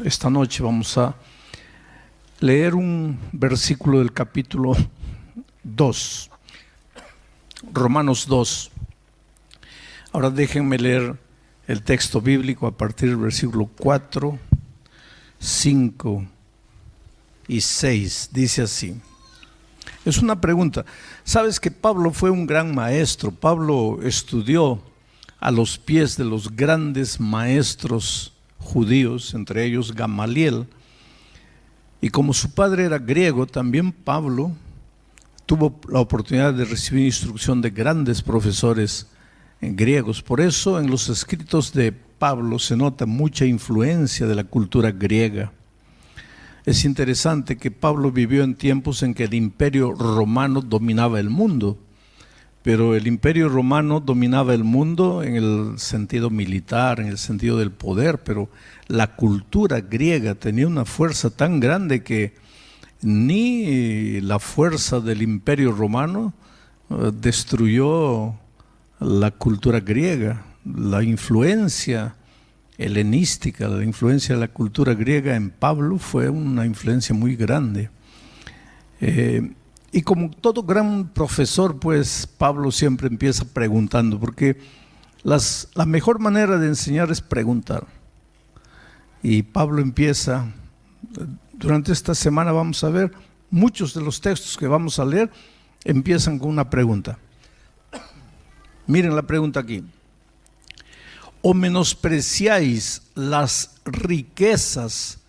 Esta noche vamos a leer un versículo del capítulo 2, Romanos 2. Ahora déjenme leer el texto bíblico a partir del versículo 4, 5 y 6. Dice así. Es una pregunta. ¿Sabes que Pablo fue un gran maestro? Pablo estudió a los pies de los grandes maestros judíos, entre ellos Gamaliel. Y como su padre era griego, también Pablo tuvo la oportunidad de recibir instrucción de grandes profesores griegos. Por eso en los escritos de Pablo se nota mucha influencia de la cultura griega. Es interesante que Pablo vivió en tiempos en que el imperio romano dominaba el mundo, pero el imperio romano dominaba el mundo en el sentido militar, en el sentido del poder, pero la cultura griega tenía una fuerza tan grande que ni la fuerza del imperio romano destruyó la cultura griega. La influencia helenística, la influencia de la cultura griega en Pablo fue una influencia muy grande. Y como todo gran profesor, pues Pablo siempre empieza preguntando, porque la mejor manera de enseñar es preguntar. Y Pablo empieza, durante esta semana vamos a ver, muchos de los textos que vamos a leer empiezan con una pregunta. Miren la pregunta aquí. ¿O menospreciáis las riquezas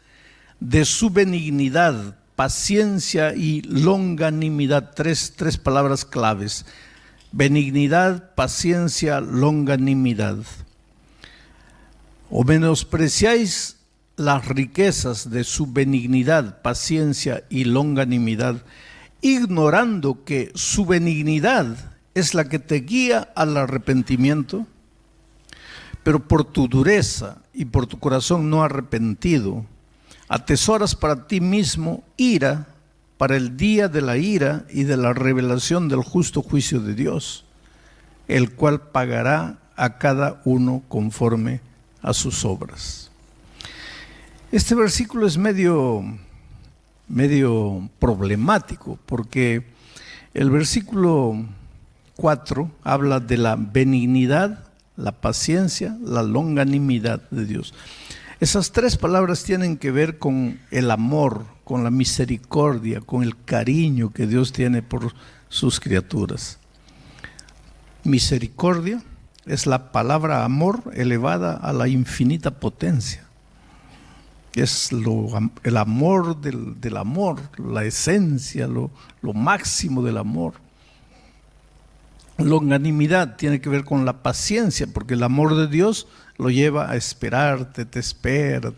de su benignidad, paciencia y longanimidad? Tres palabras claves. Benignidad, paciencia, longanimidad. ¿O menospreciáis las riquezas de su benignidad, paciencia y longanimidad, ignorando que su benignidad es la que te guía al arrepentimiento? Pero por tu dureza y por tu corazón no arrepentido, atesoras para ti mismo ira para el día de la ira y de la revelación del justo juicio de Dios, el cual pagará a cada uno conforme a sus obras. Este versículo es medio problemático, porque el versículo 4 habla de la benignidad, la paciencia, la longanimidad de Dios. Esas tres palabras tienen que ver con el amor, con la misericordia, con el cariño que Dios tiene por sus criaturas. Misericordia es la palabra amor elevada a la infinita potencia. Es el amor del amor, la esencia, lo máximo del amor. Longanimidad tiene que ver con la paciencia, porque el amor de Dios lo lleva a esperarte, te espera.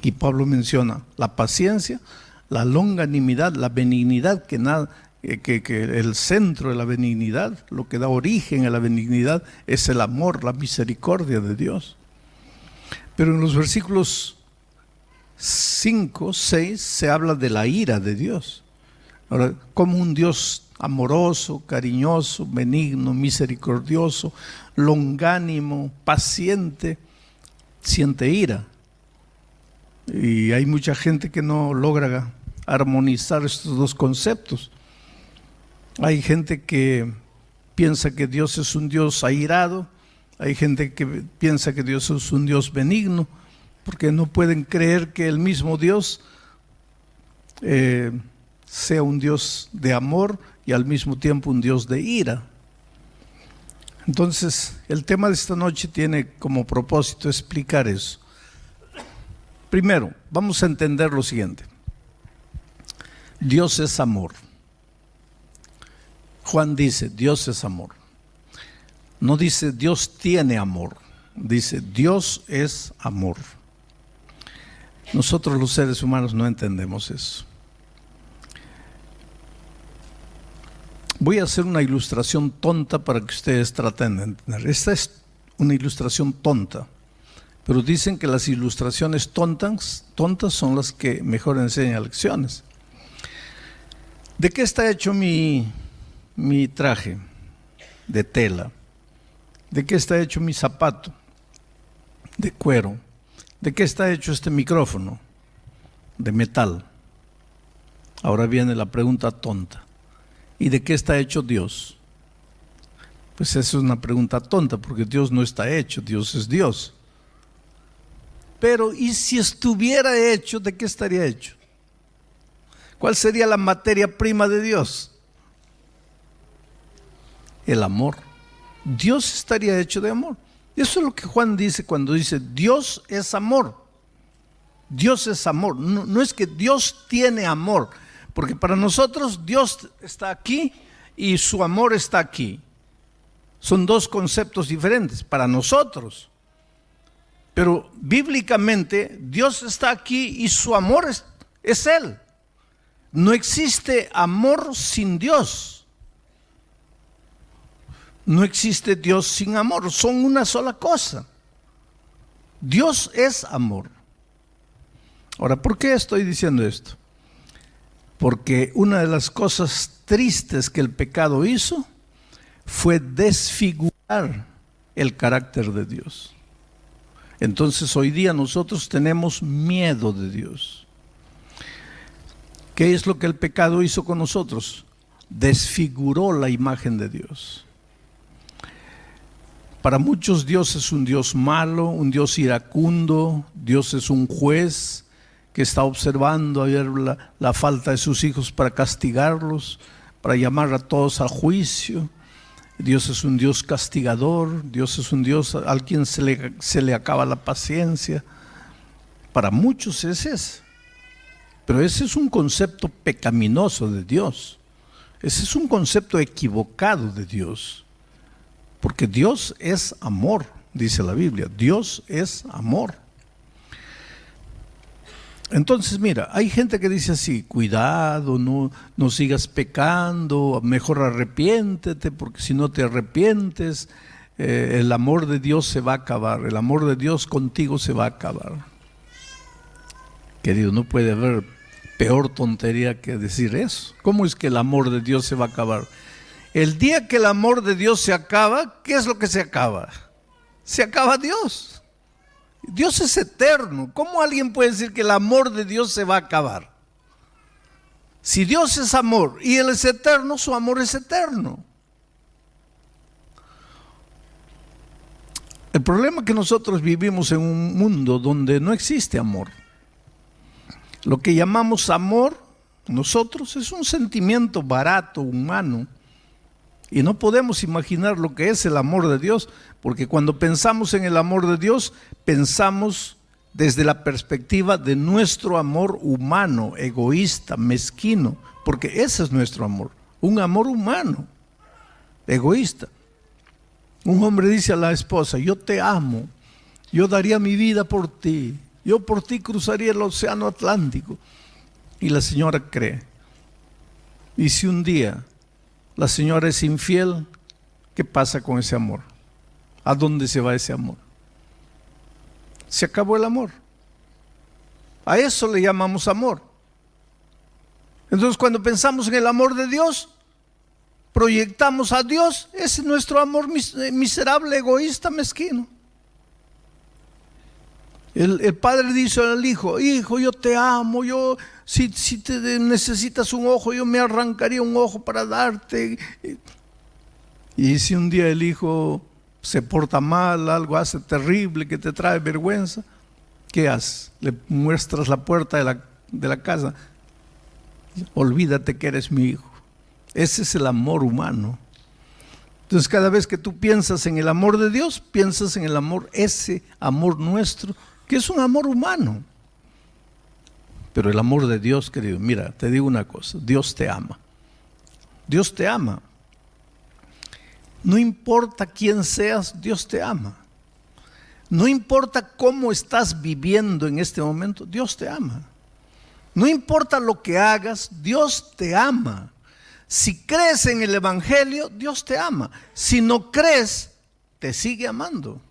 Y Pablo menciona la paciencia, la longanimidad, la benignidad, que el centro de la benignidad, lo que da origen a la benignidad, es el amor, la misericordia de Dios. Pero en los versículos 5, 6 se habla de la ira de Dios. Ahora, como un Dios amoroso, cariñoso, benigno, misericordioso, longánimo, paciente, siente ira. Y hay mucha gente que no logra armonizar estos dos conceptos. Hay gente que piensa que Dios es un Dios airado, hay gente que piensa que Dios es un Dios benigno, porque no pueden creer que el mismo Dios sea un Dios de amor y al mismo tiempo un Dios de ira. Entonces, el tema de esta noche tiene como propósito explicar eso. Primero, vamos a entender lo siguiente. Dios es amor. Juan dice, Dios es amor. No dice Dios tiene amor, dice Dios es amor. Nosotros los seres humanos no entendemos eso. Voy a hacer una ilustración tonta para que ustedes traten de entender. Esta es una ilustración tonta, pero dicen que las ilustraciones tontas son las que mejor enseñan lecciones. ¿De qué está hecho mi traje? De tela. ¿De qué está hecho mi zapato? De cuero. ¿De qué está hecho este micrófono? De metal. Ahora viene la pregunta tonta. ¿Y de qué está hecho Dios? Pues esa es una pregunta tonta, porque Dios no está hecho, Dios es Dios. Pero ¿y si estuviera hecho, de qué estaría hecho? ¿Cuál sería la materia prima de Dios? El amor. Dios estaría hecho de amor. Eso es lo que Juan dice cuando dice Dios es amor. Dios es amor. No es que Dios tiene amor, porque para nosotros Dios está aquí y su amor está aquí. Son dos conceptos diferentes para nosotros. Pero bíblicamente Dios está aquí y su amor es Él. No existe amor sin Dios. No existe Dios sin amor. Son una sola cosa. Dios es amor. Ahora, ¿por qué estoy diciendo esto? Porque una de las cosas tristes que el pecado hizo fue desfigurar el carácter de Dios. Entonces hoy día nosotros tenemos miedo de Dios. ¿Qué es lo que el pecado hizo con nosotros? Desfiguró la imagen de Dios. Para muchos Dios es un Dios malo, un Dios iracundo. Dios es un juez que está observando a ver la falta de sus hijos para castigarlos, para llamar a todos a juicio. Dios es un Dios castigador. Dios es un Dios al quien se le acaba la paciencia. Para muchos es ese. Pero ese es un concepto pecaminoso de Dios. Ese es un concepto equivocado de Dios. Porque Dios es amor, dice la Biblia. Dios es amor. Entonces, mira, hay gente que dice así: cuidado, no sigas pecando, mejor arrepiéntete, porque si no te arrepientes, el amor de Dios se va a acabar, el amor de Dios contigo se va a acabar. Querido, no puede haber peor tontería que decir eso. ¿Cómo es que el amor de Dios se va a acabar? El día que el amor de Dios se acaba, ¿qué es lo que se acaba? Se acaba Dios. Dios es eterno. ¿Cómo alguien puede decir que el amor de Dios se va a acabar? Si Dios es amor y Él es eterno, su amor es eterno. El problema es que nosotros vivimos en un mundo donde no existe amor. Lo que llamamos amor, nosotros, es un sentimiento barato, humano. Y no podemos imaginar lo que es el amor de Dios, porque cuando pensamos en el amor de Dios, pensamos desde la perspectiva de nuestro amor humano, egoísta, mezquino, porque ese es nuestro amor, un amor humano, egoísta. Un hombre dice a la esposa: yo te amo, yo daría mi vida por ti, yo por ti cruzaría el océano Atlántico. Y la señora cree. Y si un día la señora es infiel, ¿qué pasa con ese amor? ¿A dónde se va ese amor? Se acabó el amor. A eso le llamamos amor. Entonces, cuando pensamos en el amor de Dios, proyectamos a Dios, ese es nuestro amor miserable, egoísta, mezquino. El padre dice al hijo: hijo, yo te amo, si te necesitas un ojo, yo me arrancaría un ojo para darte. Y si un día el hijo se porta mal, algo hace terrible que te trae vergüenza, ¿qué haces? Le muestras la puerta de la casa: olvídate que eres mi hijo. Ese es el amor humano. Entonces, cada vez que tú piensas en el amor de Dios, piensas en el amor, ese amor nuestro, que es un amor humano. Pero el amor de Dios, querido, mira, te digo una cosa: Dios te ama. Dios te ama. No importa quién seas, Dios te ama. No importa cómo estás viviendo en este momento, Dios te ama. No importa lo que hagas, Dios te ama. Si crees en el Evangelio, Dios te ama. Si no crees, te sigue amando.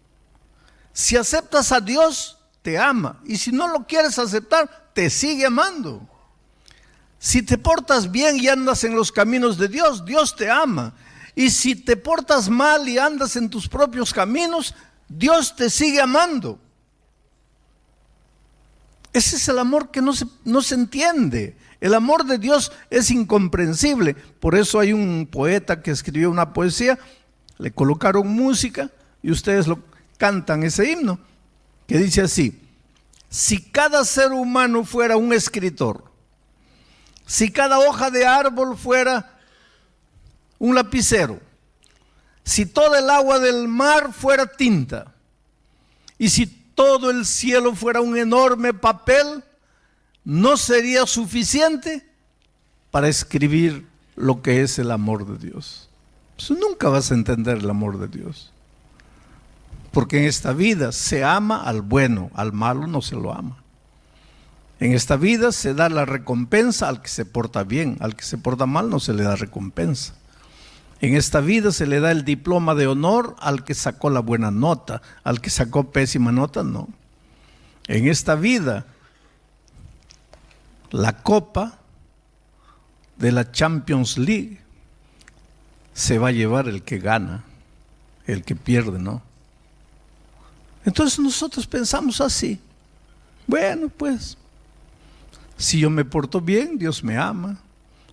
Si aceptas a Dios, te ama. Y si no lo quieres aceptar, te sigue amando. Si te portas bien y andas en los caminos de Dios, Dios te ama. Y si te portas mal y andas en tus propios caminos, Dios te sigue amando. Ese es el amor que no se entiende. El amor de Dios es incomprensible. Por eso hay un poeta que escribió una poesía, le colocaron música y ustedes lo cantan ese himno, que dice así: si cada ser humano fuera un escritor, si cada hoja de árbol fuera un lapicero, si toda el agua del mar fuera tinta, y si todo el cielo fuera un enorme papel, no sería suficiente para escribir lo que es el amor de Dios. Pues nunca vas a entender el amor de Dios. Porque en esta vida se ama al bueno, al malo no se lo ama. En esta vida se da la recompensa al que se porta bien, al que se porta mal no se le da recompensa. En esta vida se le da el diploma de honor al que sacó la buena nota, al que sacó pésima nota no. En esta vida la copa de la Champions League se va a llevar el que gana, el que pierde no. Entonces nosotros pensamos así: bueno, pues si yo me porto bien, Dios me ama.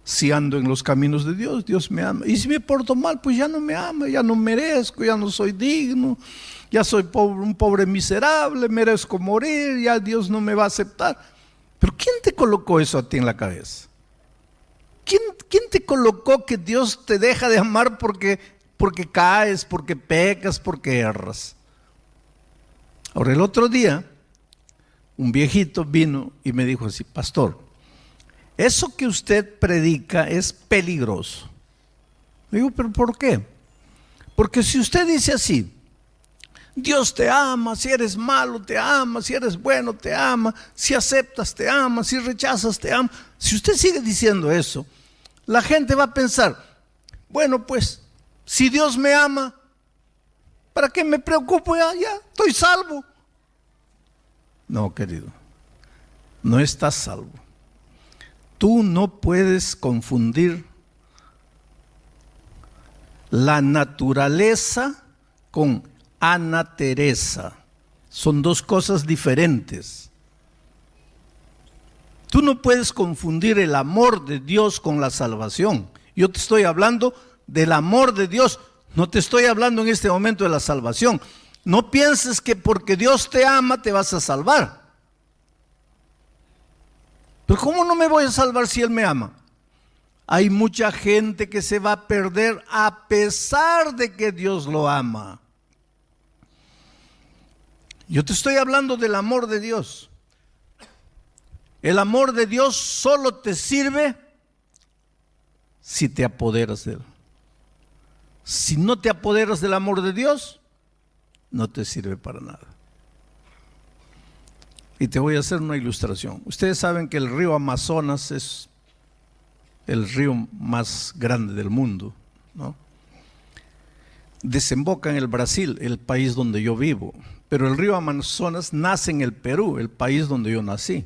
Si ando en los caminos de Dios, Dios me ama. Y si me porto mal, pues ya no me ama, ya no merezco, ya no soy digno, ya soy pobre, un pobre miserable, merezco morir, ya Dios no me va a aceptar. Pero ¿quién te colocó eso a ti en la cabeza? ¿Quién te colocó que Dios te deja de amar porque caes, porque pecas, porque erras? Ahora, el otro día, un viejito vino y me dijo así: pastor, eso que usted predica es peligroso. Le digo, ¿pero por qué? Porque si usted dice así: Dios te ama, si eres malo te ama, si eres bueno te ama, si aceptas te ama, si rechazas te ama. Si usted sigue diciendo eso, la gente va a pensar: bueno, pues, si Dios me ama, ¿para qué me preocupo? Ya estoy salvo. No, querido, no estás salvo. Tú no puedes confundir la naturaleza con Ana Teresa. Son dos cosas diferentes. Tú no puedes confundir el amor de Dios con la salvación. Yo te estoy hablando del amor de Dios, no te estoy hablando en este momento de la salvación. No pienses que porque Dios te ama te vas a salvar. Pero ¿cómo no me voy a salvar si Él me ama? Hay mucha gente que se va a perder a pesar de que Dios lo ama. Yo te estoy hablando del amor de Dios. El amor de Dios solo te sirve si te apoderas de Él. Si no te apoderas del amor de Dios, no te sirve para nada. Y te voy a hacer una ilustración. Ustedes saben que el río Amazonas es el río más grande del mundo, ¿no? Desemboca en el Brasil, el país donde yo vivo. Pero el río Amazonas nace en el Perú, el país donde yo nací.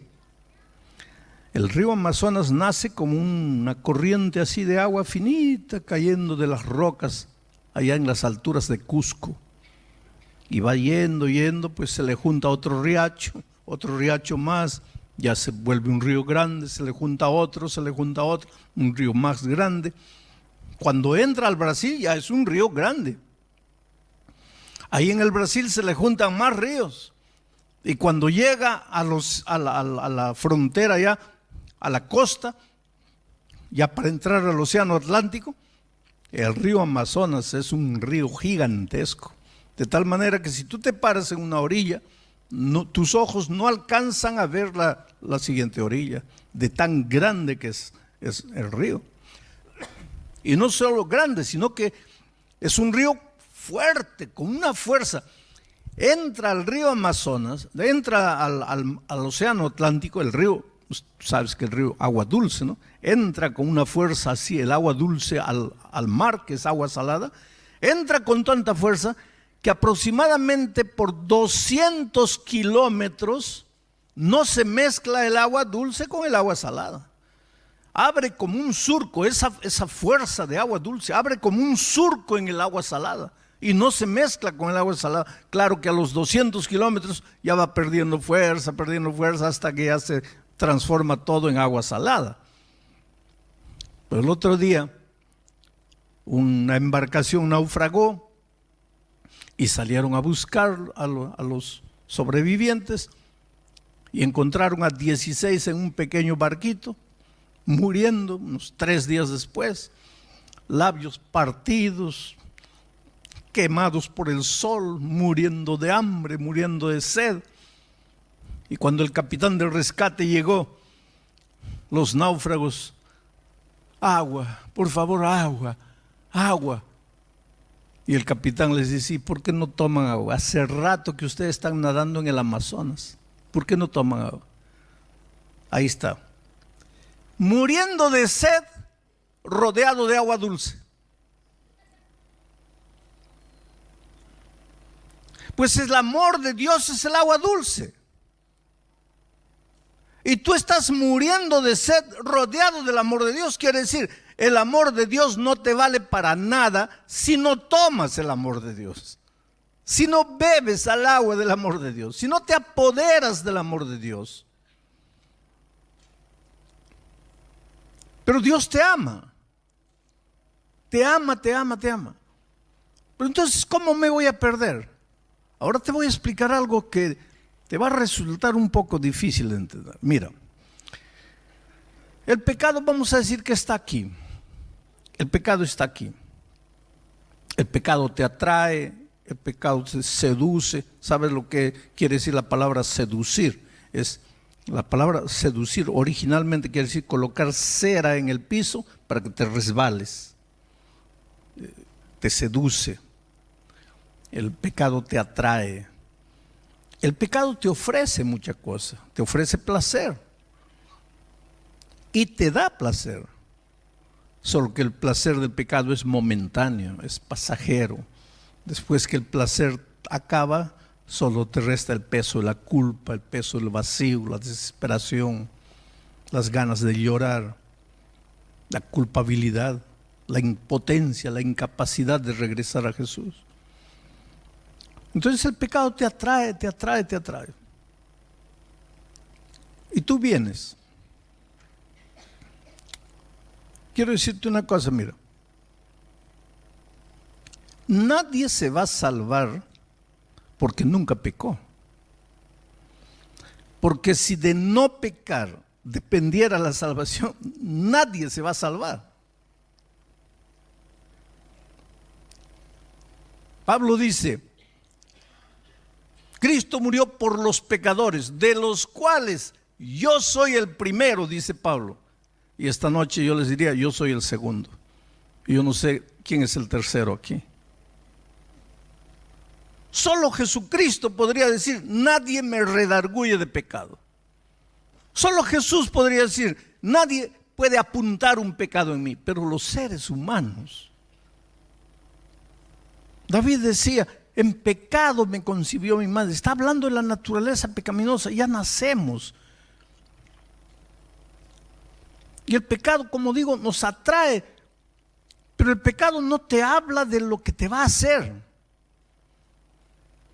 El río Amazonas nace como una corriente así de agua finita cayendo de las rocas allá en las alturas de Cusco. Y va yendo, pues se le junta otro riacho más, ya se vuelve un río grande, se le junta otro, un río más grande. Cuando entra al Brasil ya es un río grande. Ahí en el Brasil se le juntan más ríos. Y cuando llega a la frontera ya, a la costa, ya para entrar al océano Atlántico, el río Amazonas es un río gigantesco. De tal manera que si tú te paras en una orilla, tus ojos no alcanzan a ver la siguiente orilla, de tan grande que es el río. Y no solo grande, sino que es un río fuerte, con una fuerza. Entra al río Amazonas, entra al océano Atlántico, el río, sabes que el río agua dulce, ¿no? Entra con una fuerza así, el agua dulce al mar, que es agua salada, entra con tanta fuerza que aproximadamente por 200 kilómetros no se mezcla el agua dulce con el agua salada. Abre como un surco, esa fuerza de agua dulce, abre como un surco en el agua salada. y no se mezcla con el agua salada. Claro que a los 200 kilómetros ya va perdiendo fuerza, hasta que ya se transforma todo en agua salada. Pero el otro día una embarcación naufragó y salieron a buscar a los sobrevivientes y encontraron a 16 en un pequeño barquito, muriendo unos 3 días después, labios partidos, quemados por el sol, muriendo de hambre, muriendo de sed. Y cuando el capitán del rescate llegó, los náufragos: agua, por favor, agua, agua. Y el capitán les dice: ¿y por qué no toman agua? Hace rato que ustedes están nadando en el Amazonas, ¿por qué no toman agua? Ahí está, muriendo de sed, rodeado de agua dulce. Pues el amor de Dios es el agua dulce. Y tú estás muriendo de sed, rodeado del amor de Dios. Quiere decir, el amor de Dios no te vale para nada si no tomas el amor de Dios, si no bebes al agua del amor de Dios, si no te apoderas del amor de Dios. Pero Dios te ama. Te ama, te ama, te ama. Pero entonces, ¿cómo me voy a perder? Ahora te voy a explicar algo que te va a resultar un poco difícil de entender. Mira, el pecado, vamos a decir que está aquí. El pecado está aquí. El pecado te atrae, el pecado te seduce. ¿Sabes lo que quiere decir la palabra seducir? La palabra seducir originalmente quiere decir colocar cera en el piso para que te resbales. Te seduce. El pecado te atrae. El pecado te ofrece muchas cosas. Te ofrece placer. Y te da placer. Solo que el placer del pecado es momentáneo, es pasajero. Después que el placer acaba, solo te resta el peso de la culpa, el peso del vacío, la desesperación, las ganas de llorar, la culpabilidad, la impotencia, la incapacidad de regresar a Jesús. Entonces el pecado te atrae, te atrae, te atrae. Y tú vienes. Quiero decirte una cosa, mira. Nadie se va a salvar porque nunca pecó. Porque si de no pecar dependiera la salvación, nadie se va a salvar. Pablo dice: Cristo murió por los pecadores, de los cuales yo soy el primero, dice Pablo. Y esta noche yo les diría: yo soy el segundo. Y yo no sé quién es el tercero aquí. Solo Jesucristo podría decir: nadie me redarguye de pecado. Solo Jesús podría decir: nadie puede apuntar un pecado en mí. Pero los seres humanos. David decía: en pecado me concibió mi madre. Está hablando de la naturaleza pecaminosa. Ya nacemos. Y el pecado, como digo, nos atrae. Pero el pecado no te habla de lo que te va a hacer.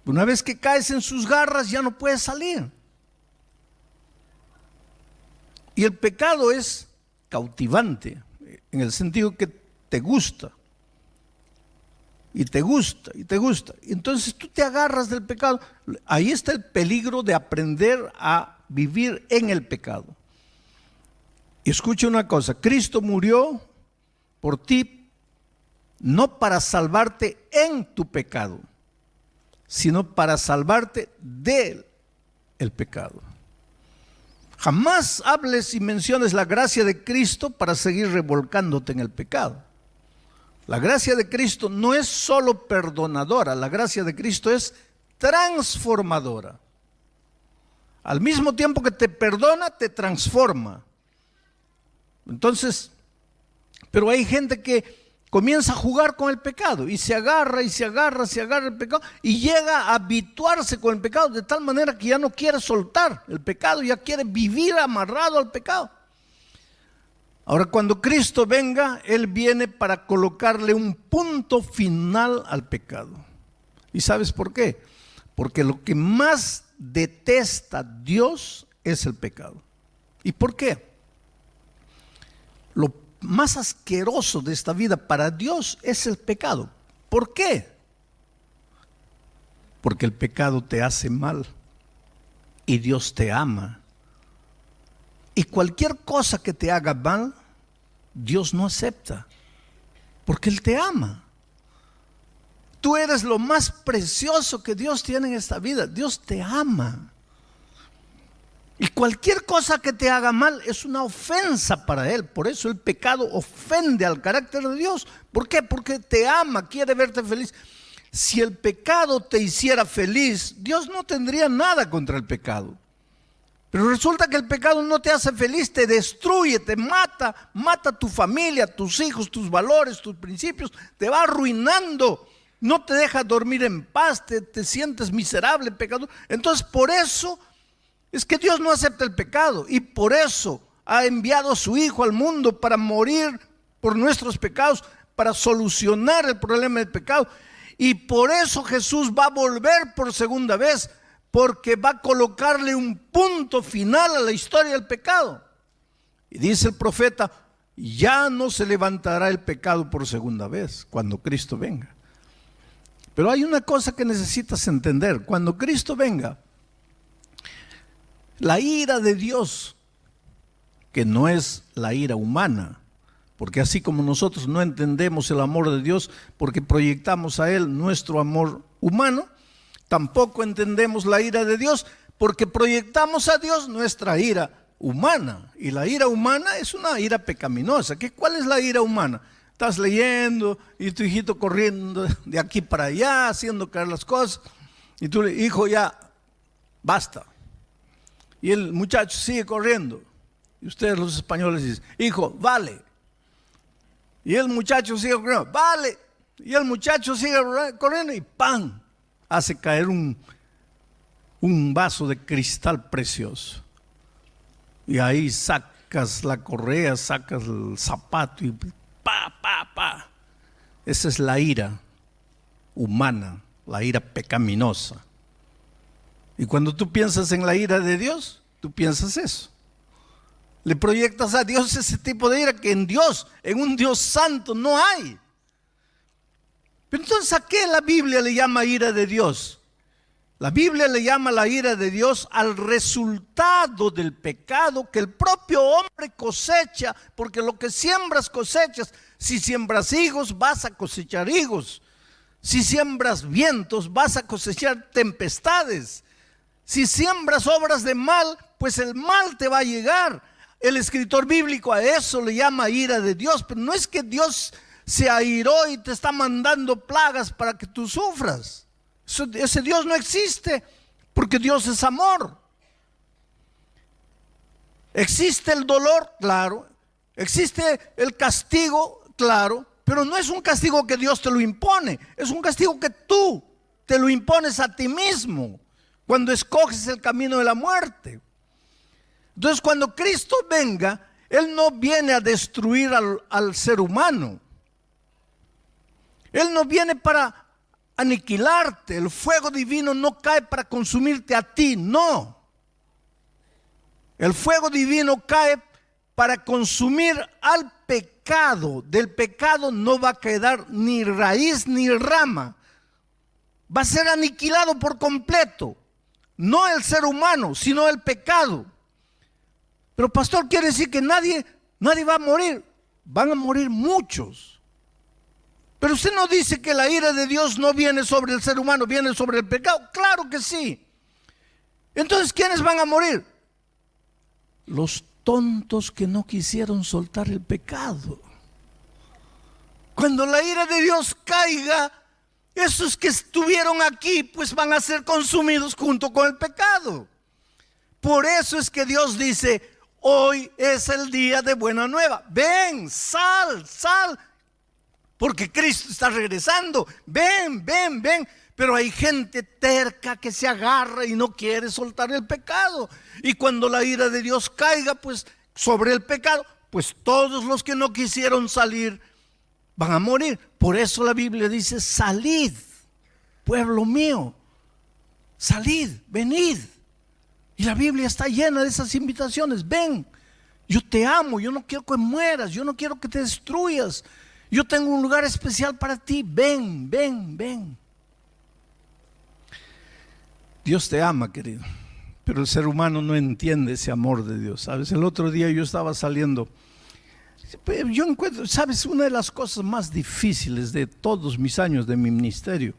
Una vez que caes en sus garras, ya no puedes salir. Y el pecado es cautivante, en el sentido que te gusta. Y te gusta, y te gusta. Entonces tú te agarras del pecado. Ahí está el peligro de aprender a vivir en el pecado. Y escucha una cosa: Cristo murió por ti, no para salvarte en tu pecado, sino para salvarte del pecado. Jamás hables y menciones la gracia de Cristo para seguir revolcándote en el pecado. La gracia de Cristo no es solo perdonadora, la gracia de Cristo es transformadora. Al mismo tiempo que te perdona, te transforma. Entonces, pero hay gente que comienza a jugar con el pecado y se agarra el pecado y llega a habituarse con el pecado de tal manera que ya no quiere soltar el pecado, ya quiere vivir amarrado al pecado. Ahora, cuando Cristo venga, Él viene para colocarle un punto final al pecado. ¿Y sabes por qué? Porque lo que más detesta Dios es el pecado. ¿Y por qué? Lo más asqueroso de esta vida para Dios es el pecado. ¿Por qué? Porque el pecado te hace mal y Dios te ama. Y cualquier cosa que te haga mal, Dios no acepta, porque Él te ama. Tú eres lo más precioso que Dios tiene en esta vida. Dios te ama. Y cualquier cosa que te haga mal es una ofensa para Él. Por eso el pecado ofende al carácter de Dios. ¿Por qué? Porque te ama, quiere verte feliz. Si el pecado te hiciera feliz, Dios no tendría nada contra el pecado. Pero resulta que el pecado no te hace feliz, te destruye, te mata, mata a tu familia, a tus hijos, tus valores, tus principios, te va arruinando, no te deja dormir en paz, te sientes miserable, pecador. Entonces por eso es que Dios no acepta el pecado y por eso ha enviado a su Hijo al mundo para morir por nuestros pecados, para solucionar el problema del pecado. Y por eso Jesús va a volver por segunda vez, porque va a colocarle un punto final a la historia del pecado. Y dice el profeta, ya no se levantará el pecado por segunda vez cuando Cristo venga. Pero hay una cosa que necesitas entender: cuando Cristo venga, la ira de Dios, que no es la ira humana, porque así como nosotros no entendemos el amor de Dios porque proyectamos a Él nuestro amor humano, tampoco entendemos la ira de Dios porque proyectamos a Dios nuestra ira humana. Y la ira humana es una ira pecaminosa. ¿Cuál es la ira humana? Estás leyendo y tu hijito corriendo de aquí para allá, haciendo caer las cosas. Y tú le dices, hijo, ya, basta. Y el muchacho sigue corriendo. Y ustedes los españoles dicen, hijo, vale. Y el muchacho sigue corriendo, vale. Y el muchacho sigue corriendo y ¡pam! Hace caer un vaso de cristal precioso. Y ahí sacas la correa, sacas el zapato y pa. Esa es la ira humana, la ira pecaminosa. Y cuando tú piensas en la ira de Dios, tú piensas eso. Le proyectas a Dios ese tipo de ira que en Dios, en un Dios santo, no hay. Pero entonces, ¿a qué la Biblia le llama ira de Dios? La Biblia le llama la ira de Dios al resultado del pecado que el propio hombre cosecha, porque lo que siembras cosechas. Si siembras higos, vas a cosechar higos. Si siembras vientos, vas a cosechar tempestades. Si siembras obras de mal, pues el mal te va a llegar. El escritor bíblico a eso le llama ira de Dios, pero no es que Dios se airó y te está mandando plagas para que tú sufras. Ese Dios no existe, porque Dios es amor. Existe el dolor, claro. Existe el castigo, claro. Pero no es un castigo que Dios te lo impone. Es un castigo que tú te lo impones a ti mismo cuando escoges el camino de la muerte. Entonces, cuando Cristo venga, Él no viene a destruir al ser humano. Él no viene para aniquilarte. El fuego divino no cae para consumirte a ti, no. El fuego divino cae para consumir al pecado. Del pecado no va a quedar ni raíz ni rama. Va a ser aniquilado por completo. No el ser humano, sino el pecado. Pero pastor, quiere decir que nadie va a morir. Van a morir muchos. Pero usted no dice que la ira de Dios no viene sobre el ser humano, viene sobre el pecado. Claro que sí. Entonces, ¿quiénes van a morir? Los tontos que no quisieron soltar el pecado. Cuando la ira de Dios caiga, esos que estuvieron aquí, pues van a ser consumidos junto con el pecado. Por eso es que Dios dice, hoy es el día de buena nueva. Ven, sal. Porque Cristo está regresando. Ven. Pero hay gente terca que se agarra y no quiere soltar el pecado. Y cuando la ira de Dios caiga, pues sobre el pecado, pues todos los que no quisieron salir van a morir. Por eso la Biblia dice: salid, pueblo mío, salid, venid. Y la Biblia está llena de esas invitaciones. Ven, yo te amo, yo no quiero que mueras, yo no quiero que te destruyas. Yo tengo un lugar especial para ti. Ven, ven, ven. Dios te ama, querido, pero el ser humano no entiende ese amor de Dios. ¿Sabes? El otro día yo estaba saliendo. Yo encuentro, ¿sabes? Una de las cosas más difíciles de todos mis años de mi ministerio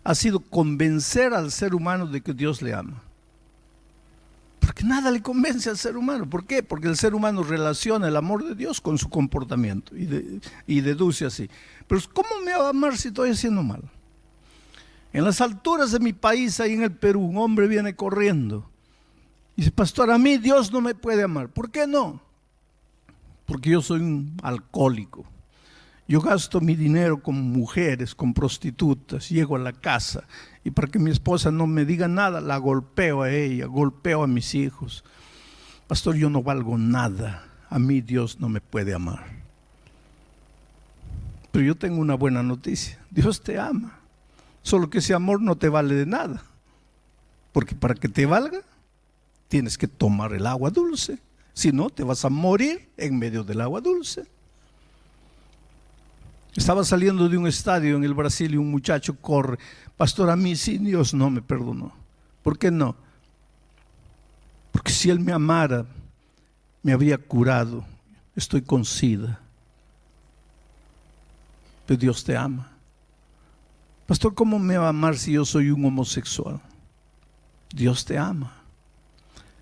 ha sido convencer al ser humano de que Dios le ama. Porque nada le convence al ser humano. ¿Por qué? Porque el ser humano relaciona el amor de Dios con su comportamiento y deduce así. Pero ¿cómo me va a amar si estoy haciendo mal? En las alturas de mi país, ahí en el Perú, un hombre viene corriendo y dice: pastor, a mí Dios no me puede amar. ¿Por qué no? Porque yo soy un alcohólico. Yo gasto mi dinero con mujeres, con prostitutas. Llego a la casa y para que mi esposa no me diga nada, la golpeo a ella, golpeo a mis hijos. Pastor, yo no valgo nada. A mí Dios no me puede amar. Pero yo tengo una buena noticia: Dios te ama. Solo que ese amor no te vale de nada. Porque para que te valga, tienes que tomar el agua dulce. Si no, te vas a morir en medio del agua dulce. Estaba saliendo de un estadio en el Brasil y un muchacho corre: pastor, a mí sí Dios no me perdonó. ¿Por qué no? Porque si Él me amara, me habría curado. Estoy con SIDA. Pero Dios te ama. Pastor, ¿cómo me va a amar si yo soy un homosexual? Dios te ama.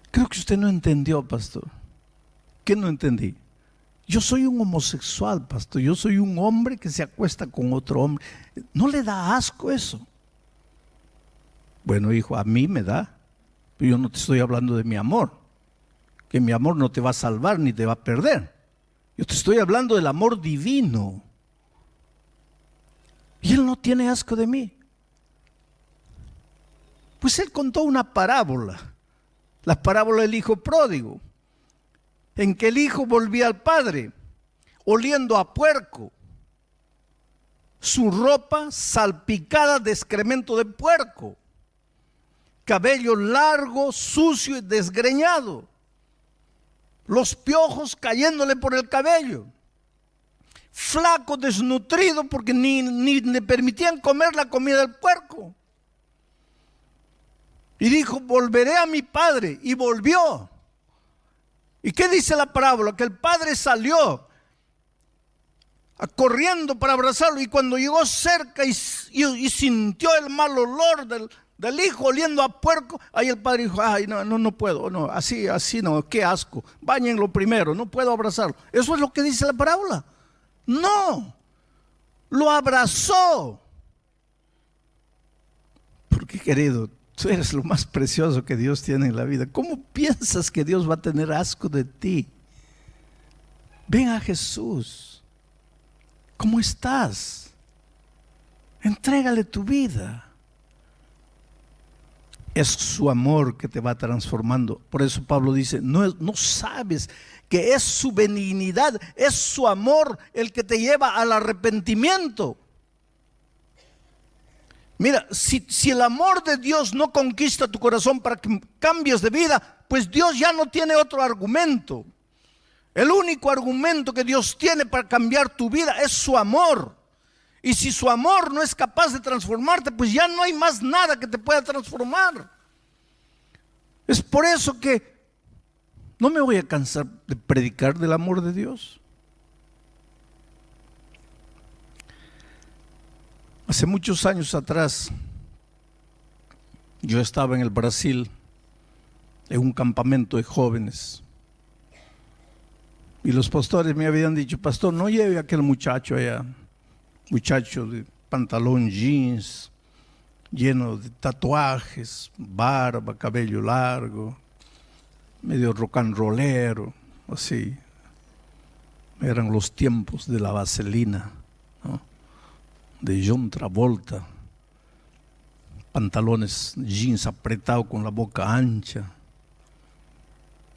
Creo que usted no entendió, pastor. ¿Qué no entendí? Yo soy un homosexual, pastor. Yo soy un hombre que se acuesta con otro hombre. ¿No le da asco eso? Bueno, hijo, a mí me da. Pero yo no te estoy hablando de mi amor. Que mi amor no te va a salvar ni te va a perder. Yo te estoy hablando del amor divino. Y Él no tiene asco de mí. Pues Él contó una parábola. La parábola del hijo pródigo, en que el hijo volvía al padre oliendo a puerco, su ropa salpicada de excremento de puerco, cabello largo, sucio y desgreñado, los piojos cayéndole por el cabello, flaco, desnutrido, porque ni le permitían comer la comida del puerco. Y dijo: volveré a mi padre. Y volvió. ¿Y qué dice la parábola? Que el padre salió corriendo para abrazarlo, y cuando llegó cerca y sintió el mal olor del hijo oliendo a puerco, ahí el padre dijo: ay, no puedo, no, así no, qué asco, báñenlo primero, no puedo abrazarlo. Eso es lo que dice la parábola. No, lo abrazó. Porque, querido, tú eres lo más precioso que Dios tiene en la vida. ¿Cómo piensas que Dios va a tener asco de ti? Ven a Jesús. ¿Cómo estás? Entrégale tu vida. Es su amor que te va transformando. Por eso Pablo dice: no sabes que es su benignidad, es su amor el que te lleva al arrepentimiento. Mira, si el amor de Dios no conquista tu corazón para que cambies de vida, pues Dios ya no tiene otro argumento. El único argumento que Dios tiene para cambiar tu vida es su amor. Y si su amor no es capaz de transformarte, pues ya no hay más nada que te pueda transformar. Es por eso que no me voy a cansar de predicar del amor de Dios. Hace muchos años atrás, yo estaba en el Brasil, en un campamento de jóvenes. Y los pastores me habían dicho: pastor, no lleve a aquel muchacho allá. Muchacho de pantalón jeans, lleno de tatuajes, barba, cabello largo, medio rock and rollero, así. Eran los tiempos de la vaselina, ¿no? De John Travolta, pantalones jeans apretados con la boca ancha.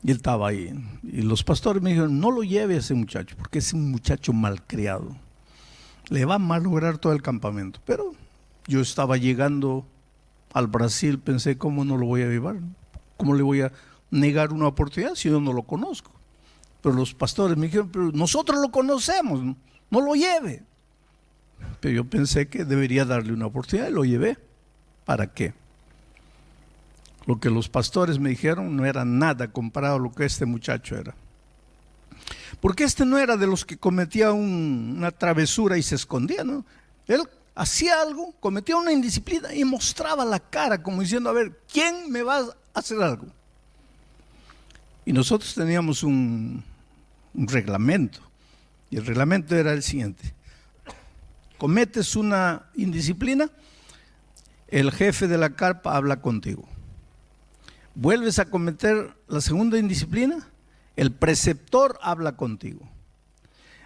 Y él estaba ahí. Y los pastores me dijeron, no lo lleve a ese muchacho, porque es un muchacho malcriado. Le va a malograr todo el campamento. Pero yo estaba llegando al Brasil, pensé, ¿cómo no lo voy a llevar? ¿Cómo le voy a negar una oportunidad si yo no lo conozco? Pero los pastores me dijeron, pero nosotros lo conocemos, no lo lleve. Pero yo pensé que debería darle una oportunidad y lo llevé. ¿Para qué? Lo que los pastores me dijeron no era nada comparado a lo que este muchacho era. Porque este no era de los que cometía una travesura y se escondía, ¿no? Él hacía algo, cometía una indisciplina y mostraba la cara como diciendo, a ver, ¿quién me va a hacer algo? Y nosotros teníamos un reglamento. Y el reglamento era el siguiente. Cometes una indisciplina, el jefe de la carpa habla contigo. Vuelves a cometer la segunda indisciplina, el preceptor habla contigo.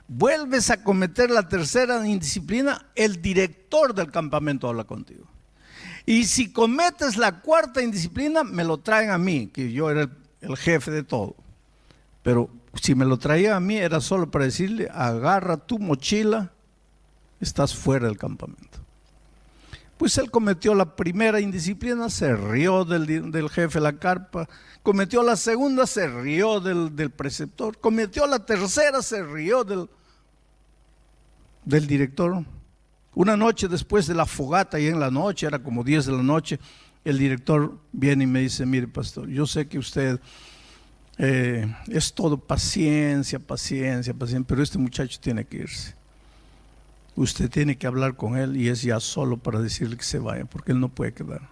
Vuelves a cometer la tercera indisciplina, el director del campamento habla contigo. Y si cometes la cuarta indisciplina, me lo traen a mí, que yo era el jefe de todo. Pero si me lo traía a mí, era solo para decirle, agarra tu mochila, estás fuera del campamento. Pues él cometió la primera indisciplina, se rió del jefe de la carpa, cometió la segunda, se rió del preceptor, cometió la tercera, se rió del director. Una noche después de la fogata, y en la noche, era como 10 de la noche, el director viene y me dice, mire pastor, yo sé que usted es todo paciencia, pero este muchacho tiene que irse. Usted tiene que hablar con él y es ya solo para decirle que se vaya, porque él no puede quedar.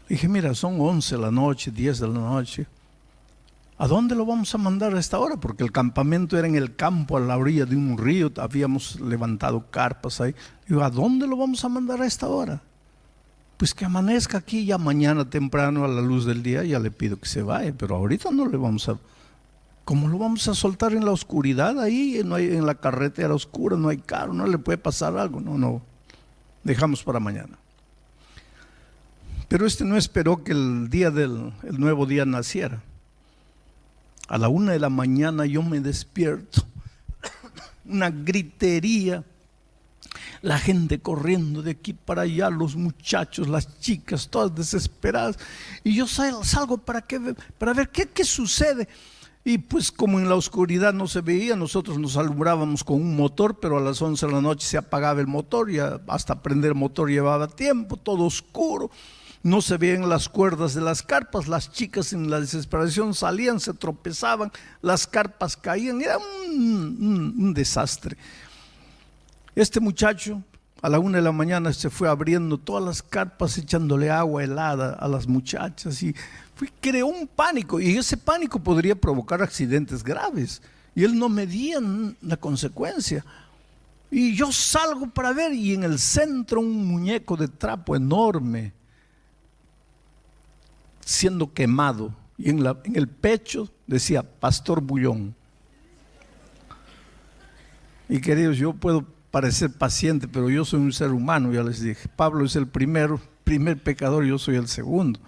Le dije, mira, son 11 de la noche, 10 de la noche. ¿A dónde lo vamos a mandar a esta hora? Porque el campamento era en el campo, a la orilla de un río, habíamos levantado carpas ahí. Digo, ¿a dónde lo vamos a mandar a esta hora? Pues que amanezca aquí ya mañana temprano a la luz del día, ya le pido que se vaya, pero ahorita no le vamos a... ¿Cómo lo vamos a soltar en la oscuridad ahí? No hay, en la carretera oscura, no hay carro, no le puede pasar algo. No, dejamos para mañana. Pero este no esperó que el nuevo día naciera. A la 1 de la mañana yo me despierto, una gritería, la gente corriendo de aquí para allá, los muchachos, las chicas, todas desesperadas. Y yo salgo para ver qué sucede. Y pues como en la oscuridad no se veía, nosotros nos alumbrábamos con un motor, pero a las 11 de la noche se apagaba el motor, y hasta prender el motor llevaba tiempo, todo oscuro, no se veían las cuerdas de las carpas, las chicas en la desesperación salían, se tropezaban, las carpas caían, era un desastre. Este muchacho a la 1 de la mañana se fue abriendo todas las carpas, echándole agua helada a las muchachas y creó un pánico, y ese pánico podría provocar accidentes graves, y él no medía la consecuencia. Y yo salgo para ver, y en el centro un muñeco de trapo enorme siendo quemado, y en el pecho decía Pastor Bullón. Y queridos, yo puedo parecer paciente, pero yo soy un ser humano, ya les dije. Pablo es el primer pecador, yo soy el segundo.